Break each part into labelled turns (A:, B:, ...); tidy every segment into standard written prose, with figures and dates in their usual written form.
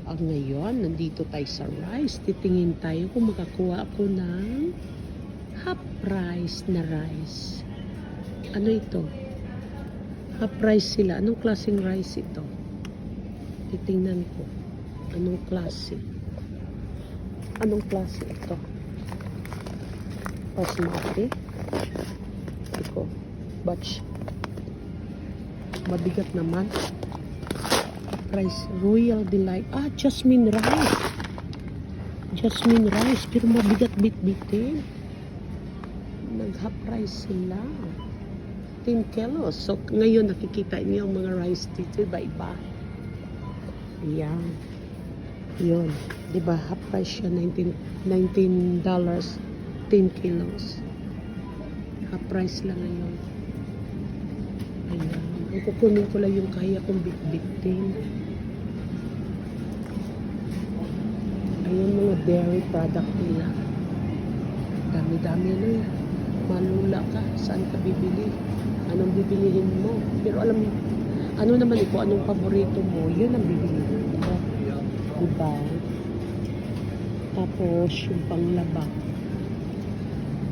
A: Ngayon, nandito tayo sa rice. Titingin tayo kung makakuha ako ng half price na rice. Ano ito? Half price sila. Anong klaseng rice ito? Titingnan ko. Anong klase? Anong klase ito? Basmati? Ito. Batch. Mabigat naman. Rice, Royal Delight. Jasmine rice. Jasmine rice. Pero mabigat bit-bitin. Nag-half rice sila. 10 kilos. So, ngayon nakikita niyo ang mga rice dito. Iba-iba. Yan. Yun. Diba, half price siya. $19. 10 kilos. Half price lang ngayon. Ayan. Ang kukunin ko lang yung kaya kong bit-bitin. Ayan mga dairy product nila. Dami-dami na yan. Malula ka. Saan ka bibili? Anong bibilihin mo? Pero alam mo, ano naman ito? Anong paborito mo? Yun ang bibilihin mo. Diba? Tapos yung panglaba.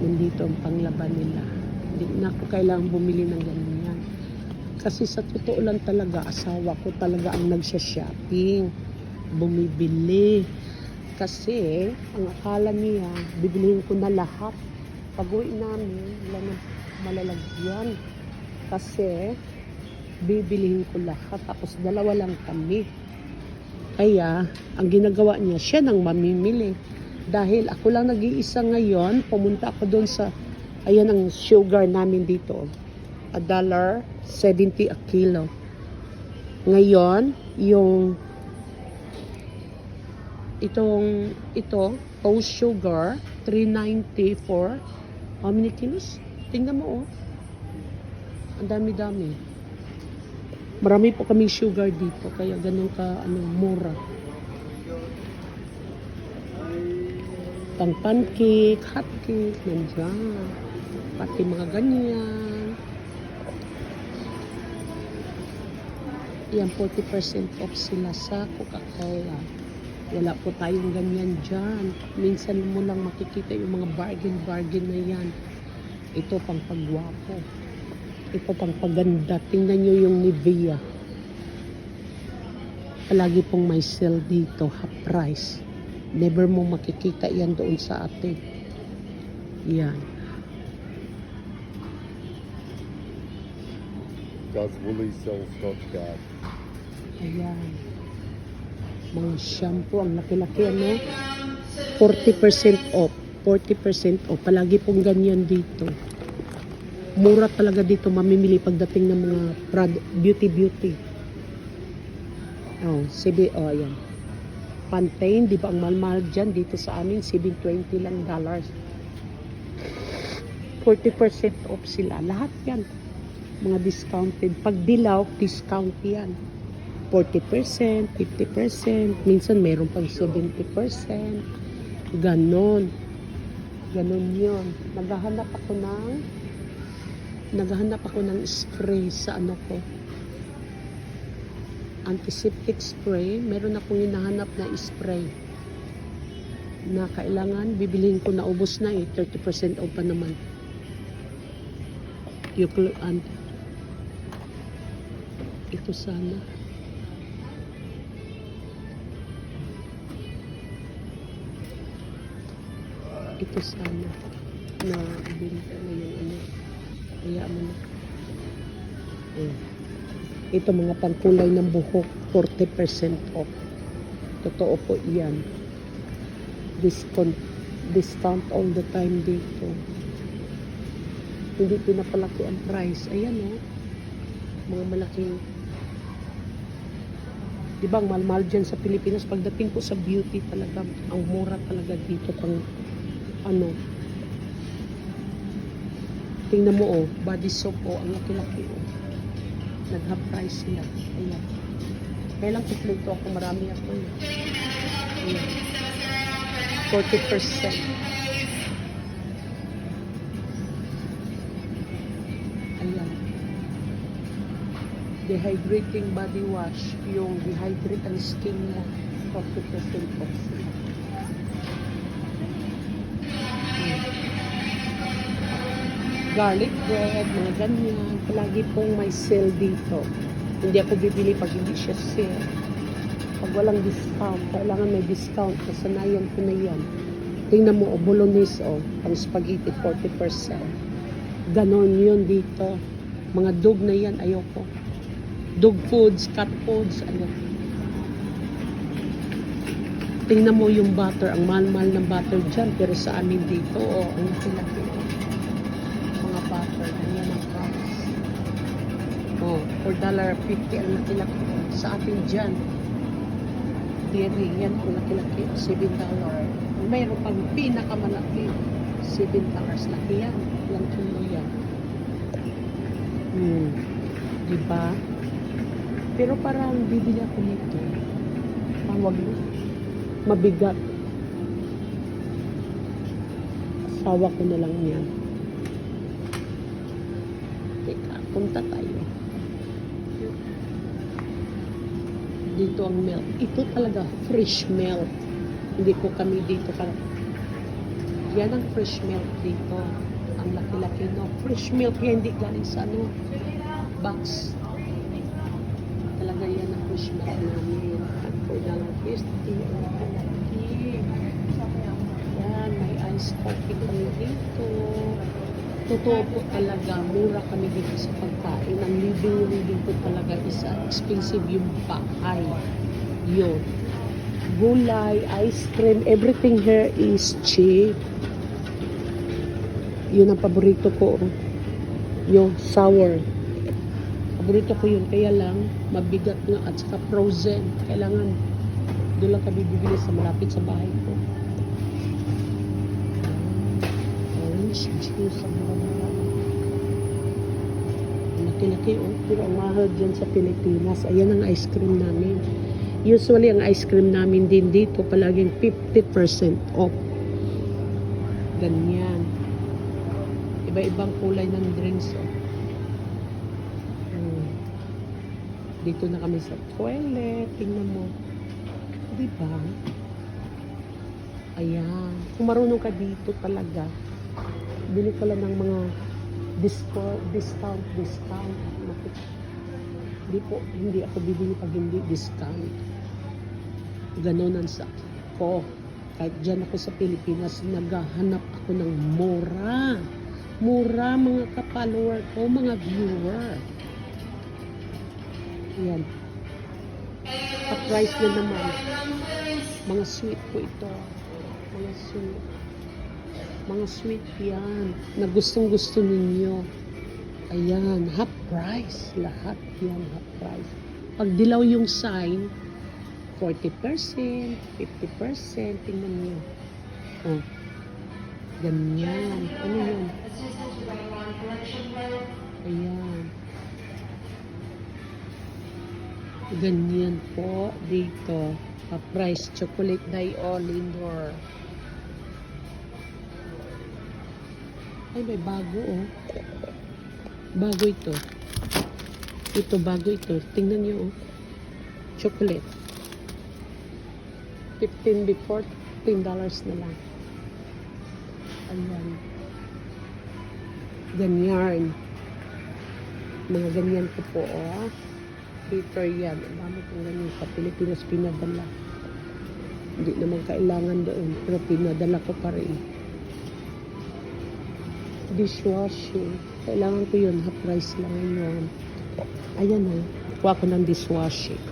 A: Nandito ang panglaba nila. Hindi na ako kailangang bumili ng ganyan. Kasi sa totoo lang talaga, asawa ko talaga ang nagsha-shopping. Bumibili. Kasi, ang akala niya, bibilihin ko na lahat. Pag-uwi namin, wala na malalagyan. Kasi, bibilihin ko lahat. Tapos, dalawa lang kami. Kaya, ang ginagawa niya, siya nang mamimili. Dahil ako lang nag-iisa ngayon, pumunta ako doon sa, ayan ang sugar namin dito. $1.70 a kilo. Ngayon, yung ito, post sugar, $3.90 for how many kilos? Tingnan mo, oh. Ang dami-dami. Marami po kaming sugar dito, kaya ganun ka, mura. Pang pancake, hot cake, nandiyan. Pati mga ganyan. Yan, 40% off sila sa Coca-Cola. Wala po tayong ganyan dyan. Minsan mo lang makikita yung mga bargain na yan. Ito pang pagwapo. Ito pang paganda. Tingnan nyo yung Nivea. Palagi pong may sale dito, half price. Never mo makikita yan doon sa atin. Yan.
B: Does Woolies sell Scotch Guard?
A: Ayan. Mga shampoo, ang laki-laki, ano? 40% off. 40% off. Palagi pong ganyan dito. Mura talaga dito mamimili pagdating ng mga beauty. Ayan. Pantene, di ba ang mahal-mahal dyan dito sa amin, $7.20 lang. 40% off sila. Lahat yan. Mga discounted. Pag dilaw, discount yan. 40%, 50%, minsan mayroon pang 70%. Ganon. Ganon yun. Naghahanap ako ng spray sa ano ko. Antiseptic spray. Meron akong hinahanap na spray. Na kailangan, bibilihin ko na ubos na 30% off pa naman. Ito sana. Ito sana. Na binta na yung Kaya mo na. Ito mga pangkulay ng buhok. 40% off. Totoo po yan. Discount all the time dito. Hindi pinapalaki ang price. Ayan mga malaking. Diba ang mahal-mahal dyan sa Pilipinas. Pagdating ko sa beauty talaga, ang mura talaga dito pang tingnan mo body soap ang laki-laki nag-half price sila. Ayan. Kaya lang kumpleto ako, marami ako Ayan. 40%. Ayan. Dehydrating body wash. Yung dehydrate ang skin mo. 40% off. Garlic bread, mga ganyan. Palagi pong may sale dito. Hindi ako bibili pag hindi siya sale. Pag walang discount, kailangan may discount. Kasanayan ko na yan. Tingnan mo, bolognese, pang spaghetti, 40%. Ganon yun dito. Mga dog na yan, ayoko. Dog foods, cat foods, ayoko. Tingnan mo yung butter, ang mahal-mahal ng butter dyan. Pero sa amin dito, ang laki-laki. Mga butter, ganyan ang price. $4.50 ang laki-laki. Sa atin dyan, dairy, yan ang laki-laki, $7. Mayroon pang pinakamalaki, $7. Laki yan. Ilang kilo yan. Diba? Pero parang bibili ako nito. Tawag mo. Mabigat. Asawa ko na lang yan. Teka, punta tayo. Dito ang milk. Ito talaga fresh milk. Hindi ko kami dito yan ang fresh milk dito. Ang laki-laki, no? Fresh milk yan, hindi galing sa box. Talaga yan ang fresh milk namin. $4.50. Yan, may ice coffee kami dito. Totoo po talaga, mura kami dito sa pagkain. Ang living po talaga is expensive yung bahay. Yun. Gulay, ice cream, everything here is cheap. Yun ang paborito ko. Yung sour. Paborito ko yun. Kaya lang, mabigat nga at saka frozen. Kailangan, doon lang kami bibili sa malapit sa bahay ko. Orange juice ang mura-mura. Laki-laki, pero ang mahal dyan sa Pilipinas. Ayan ang ice cream namin. Usually, ang ice cream namin din dito palaging 50% off. Ganyan. Iba-ibang kulay ng drinks. Dito na kami sa toilet. Tingnan mo. Diba? Ayan. Kung marunong ka dito talaga, bili ka lang ng mga discount. Hindi ako bibili pag hindi discount. Ganon ang sa ko. Kahit dyan ako sa Pilipinas, naghahanap ako ng mura. Mura, mga ka-follower ko, mga viewer. Ayan. Ka-price na naman. Mga sweet po ito. Mga sweet. Mga sweet yan. Na gustong-gusto ninyo. Ayan. Half price. Lahat yan. Half price. Pag dilaw yung sign, 40%, 50%. Tingnan nyo. Ganyan. Ano yun? Ayan. Ganyan po dito. Price chocolate Dayo Lindor. Ay, may bago Bago ito. Ito, bago ito. Tingnan nyo chocolate. 15 before, $10 na lang. Ayan. Ganyan. Mga ganyan ko po, Peter yan. Ang dami kong ganyan sa Pilipinas pinadala. Hindi naman kailangan doon. Pero pinadala ko pa rin. Dishwashing. Kailangan ko yun. Half price lang yun. Ayan kuha ko ng dishwashing.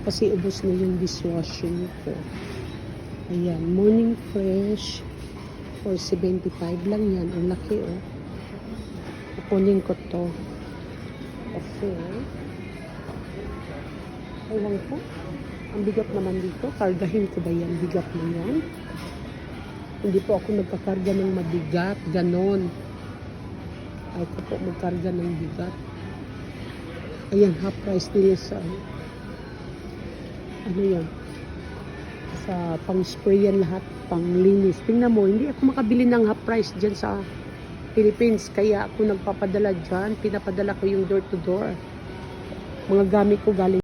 A: Kasi ubos na yung dishwashing ko. Ayan. Morning Fresh. For 75 lang yan. Ang laki, Kukunin ko to. Kasi, ewan ko. Ang bigat naman dito. Kargahin ko ba yan? Bigat na yan? Hindi po ako nagkakarga ng mabigat. Ganon. Ay ko po magkarga ng bigat. Ayan, half price nila sa ano yan? Sa pang-spray yan lahat. Pang-linis. Tingnan mo, hindi ako makabili ng half price dyan sa Philippines. Kaya ako nagpapadala dyan. Pinapadala ko yung door to door. Mga gamit ko galing